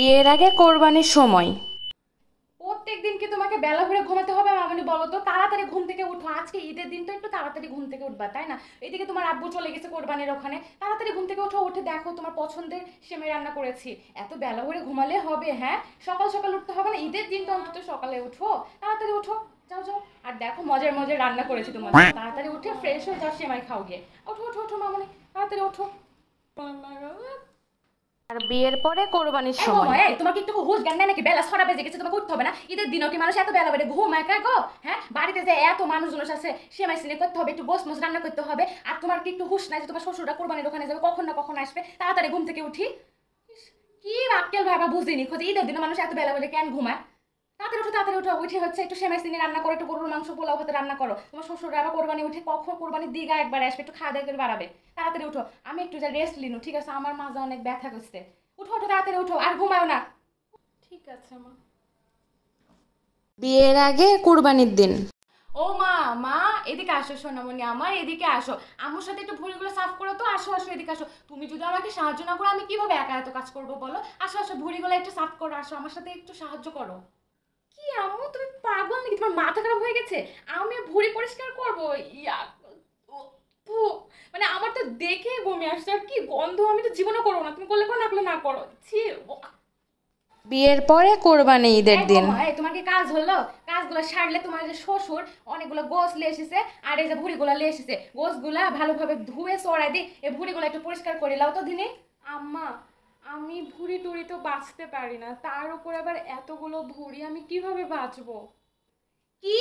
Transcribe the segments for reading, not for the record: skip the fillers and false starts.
বিয়ের আগে কোরবানির সময় প্রত্যেক দিন কি তোমাকে বেলা ভরে ঘুমাতে হবে মামনি? বলো তো, তাড়াতাড়ি ঘুম থেকে উঠো। আজকে ঈদের দিন তো একটু তাড়াতাড়ি ঘুম থেকে উঠবা, তাই না? এদিকে তোমার আব্বু চলে গেছে কোরবানির ওখানে, তাড়াতাড়ি ঘুম থেকে উঠো, উঠে দেখো তোমার পছন্দের সেমাই রান্না করেছি। এত বেলা ভরে ঘুমালে হবে? হ্যাঁ, সকাল সকাল উঠতে হবে না? ঈদের দিন তো অন্তত সকালে উঠো, তাড়াতাড়ি উঠো, যাও যাও। আর দেখো মজার মজার রান্না করেছি তোমার জন্য। তাড়াতাড়ি উঠে ফ্রেশ হয়ে যাও, সেমাই খাও গিয়ে। ওঠো ওঠো ওঠো মামনি, তাড়াতাড়ি ওঠো। আর বিয়ের পরে কোরবানির এই সময় মামা, তোমাকে একটু হুঁশ জ্ঞান নাই নাকি? বেলা 6টা বেজে গেছে, তোমাকে উঠতে হবে না? ঈদের দিনও কি মানুষ এত বেলা বেড়ে ঘুমায় গো? হ্যাঁ, বাড়িতে যে এত মানুষজন আছে, সেমাই সিনে করতে হবে, একটু গোস মোস রান্না করতে হবে। আর তোমার কি একটু হুঁশ নাই যে তোমার শ্বশুররা কোরবানির ওখানে যাবে, কখন না কখন আসবে? তাড়াতাড়ি ঘুম থেকে উঠি। কি আক্কেল ভাবা বুঝিনি, খোঁজে ঈদের দিনে মানুষ এত বেলা বেড়ে কেন ঘুমায়? তাড়াতাড়ি উঠো, তাড়াতাড়ি উঠো, উঠে হচ্ছে একটু সেমাই সিনি রান্না করো, একটু গরুর মাংস পোলাও ভাতে রান্না করো। তোমার শ্বশুররা আবার কোরবানি উঠে কখন কোরবানির দিঘা একবার আসবে, একটু খাওয়া দাওয়া করে বাড়াবে। তাড়াতাড়ি উঠো, আমি একটু যা রেস্ট লিনু, ঠিক আছে? আমার মাজা অনেক ব্যথা করছে। উঠো উঠো, তাড়াতাড়ি উঠো, আর ঘুমাও না। ঠিক আছে মা। বিয়ের আগে কোরবানির দিন ও মা, মা এদিকে আসো সোনামণি আমার, এদিকে আসো। আম্মুর সাথে একটু ভুঁড়িগুলো সাফ করো তো। আসো আসো, এদিকে আসো। তুমি যদি আমাকে সাহায্য না করো, আমি কিভাবে একা এত কাজ করবো বলো? আসো আসো, ভুঁড়িগুলো একটু সাফ করো, আসো আমার সাথে একটু সাহায্য করো। কি আম্মু, তুমি পাগল নাকি? তোমার মাথা খারাপ হয়ে গেছে? আমি ভুঁড়ি পরিষ্কার করবো? ইয়া, ফু, মানে আমার তো দেখে বমি আসছে। আর কি গন্ধ, আমি তো জীবনে করবো না। তুমি করলে করো, না করলে না করো। ছি। বিয়ের পরে কোরবানি ঈদের দিন তোমার কি কাজ হলো? কাজগুলো সারলে তোমার যে শ্বশুর অনেকগুলো গোস লে এসেছে, আর এই যে ভুড়িগুলো লে এসেছে, গোসগুলা ভালোভাবে ধুয়ে চড়াই দিই, এই ভুড়িগুলো একটু পরিষ্কার করে লাও তো দিনে। আম্মা, আমি ভুড়ি টুড়ি তো বাঁচতে পারি না, তার উপর আবার এতগুলো ভুড়ি আমি কিভাবে বাঁচবো? কি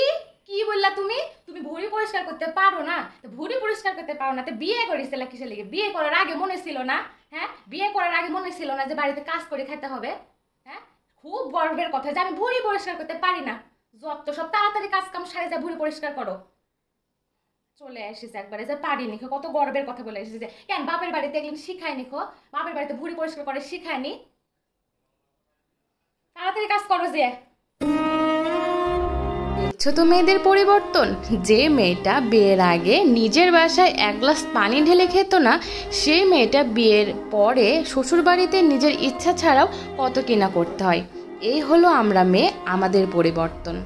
কি বললা তুমি? তুমি ভুঁড়ি পরিষ্কার করতে পারো না? তো ভুঁড়ি পরিষ্কার করতে পারো না তো বিয়ে করেছিলে কিসের লেগে? বিয়ে করার আগে মনে ছিল না? হ্যাঁ, বিয়ে করার আগে মনে ছিল না যে বাড়িতে কাজ করে খেতে হবে? হ্যাঁ, খুব গর্বের কথা যে আমি ভুঁড়ি পরিষ্কার করতে পারি না। যত সব তাড়াতাড়ি কাজ কাম সারে যা ভুঁড়ি পরিষ্কার করো। চলে এসেছে একবারে যে পারিনি, কত গর্বের কথা বলে এসেছে। কেন বাপের বাড়িতে এগুলো শিখায়নি? বাপের বাড়িতে ভুঁড়ি পরিষ্কার করে শিখায়নি? তাড়াতাড়ি কাজ করো যে। দেখছো তো মেয়েদের পরিবর্তন। যে মেয়েটা বিয়ের আগে নিজের বাসায় এক গ্লাস পানি ঢেলে খেত না, সেই মেয়েটা বিয়ের পরে শ্বশুরবাড়িতে নিজের ইচ্ছা ছাড়াও কত কিনা করতে হয়। এই হলো আমরা মেয়ে, আমাদের পরিবর্তন।